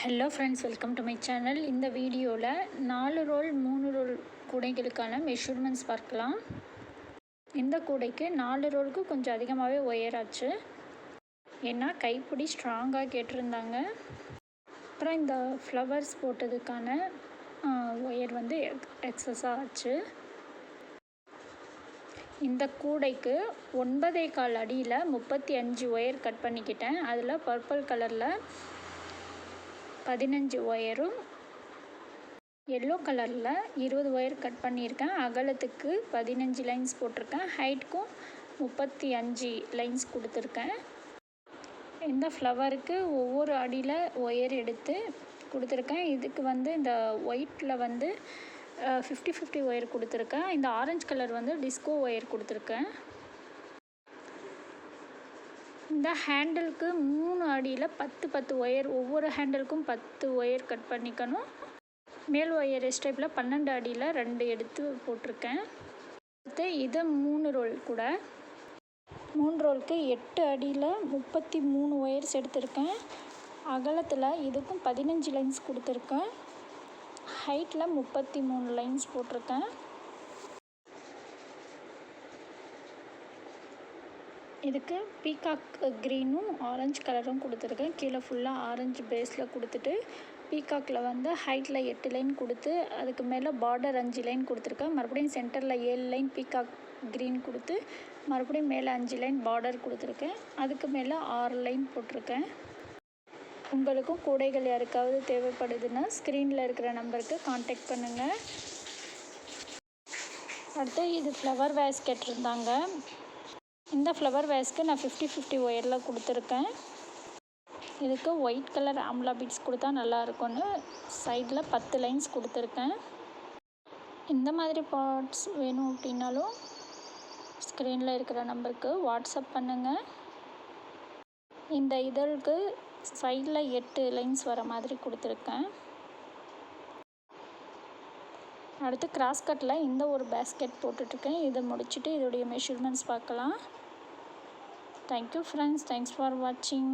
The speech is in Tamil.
Hello friends, welcome to my channel. இந்த வீடியோவில் 4 ரோல் 3 ரோல் கூடைகளுக்கான மெஷர்மெண்ட்ஸ் பார்க்கலாம். இந்த கூடைக்கு 4 ரோலுக்கு கொஞ்சம் அதிகமாகவே ஒயர் ஆச்சு. ஏன்னா கைப்பிடி ஸ்ட்ராங்காக கேட்டிருந்தாங்க. அப்புறம் இந்த ஃப்ளவர்ஸ் போட்டதுக்கான ஒயர் வந்து எக்ஸஸாக ஆச்சு. இந்த கூடைக்கு 9.25 அடியில் 35 ஒயர் கட் பண்ணிக்கிட்டேன். அதில் பர்பிள் கலரில் 15 ஒயரும், எல்லோ கலரில் 20 ஒயர் கட் பண்ணியிருக்கேன். அகலத்துக்கு 15 லைன்ஸ் போட்டிருக்கேன். ஹைட்டுக்கும் 35 லைன்ஸ் கொடுத்துருக்கேன். இந்த ஃப்ளவருக்கு ஒவ்வொரு அடியில் ஒயர் எடுத்து கொடுத்துருக்கேன். இதுக்கு வந்து இந்த ஒயிட்டில் வந்து 50-50 ஒயர் கொடுத்துருக்கேன். இந்த ஆரஞ்சு கலர் வந்து டிஸ்கோ ஒயர் கொடுத்துருக்கேன். இந்த ஹேண்டிலுக்கு 3 அடியில் 10 ஒயர், ஒவ்வொரு ஹேண்டிலுக்கும் 10 ஒயர் கட் பண்ணிக்கணும். மேல் ஒயர் எஸ்டைப்பில் 12 அடியில் 2 எடுத்து போட்டிருக்கேன். அடுத்து இது 3 ரோல் கூட. 3 ரோலுக்கு 8 அடியில் 33 ஒயர்ஸ் எடுத்திருக்கேன். அகலத்தில் இதுக்கும் 15 லைன்ஸ் கொடுத்துருக்கேன். ஹைட்டில் 33 லைன்ஸ் போட்டிருக்கேன். இதுக்கு பீகாக் க்ரீனும் ஆரஞ்சு கலரும் கொடுத்துருக்கேன். கீழே ஃபுல்லாக ஆரஞ்சு பேஸில் கொடுத்துட்டு பீகாக்கில் வந்து ஹைட்டில் 8 லைன் கொடுத்து அதுக்கு மேலே பார்டர் 5 லைன் கொடுத்துருக்கேன். மறுபடியும் சென்டரில் 7 லைன் பீகாக் க்ரீன் கொடுத்து மறுபடியும் மேலே 5 லைன் பார்டர் கொடுத்துருக்கேன். அதுக்கு மேலே 6 லைன் போட்டிருக்கேன். உங்களுக்கும் கூடைகள் யாருக்காவது தேவைப்படுதுன்னா ஸ்க்ரீனில் இருக்கிற நம்பருக்கு கான்டாக்ட் பண்ணுங்கள். அடுத்து இது ஃப்ளவர் வேஸ் கேட்டிருந்தாங்க. இந்த ஃப்ளவர் வேஸ்க்கு நான் 50-50 ஒயரில் கொடுத்துருக்கேன். இதுக்கு ஒயிட் கலர் ஆம்லா பீட்ஸ் கொடுத்தா நல்லாயிருக்கும்னு சைடில் 10 லைன்ஸ் கொடுத்துருக்கேன். இந்த மாதிரி பார்ட்ஸ் வேணும் அப்படின்னாலும் ஸ்க்ரீனில் இருக்கிற நம்பருக்கு வாட்ஸ்அப் பண்ணுங்கள். இந்த இதழுக்கு சைடில் 8 லைன்ஸ் வர மாதிரி கொடுத்துருக்கேன். அடுத்து கிராஸ் கட்டில் இந்த ஒரு பேஸ்கெட் போட்டுட்ருக்கேன். இதை முடிச்சுட்டு இதோடைய மெஷர்மெண்ட்ஸ் பார்க்கலாம். Thank you friends, thanks for watching.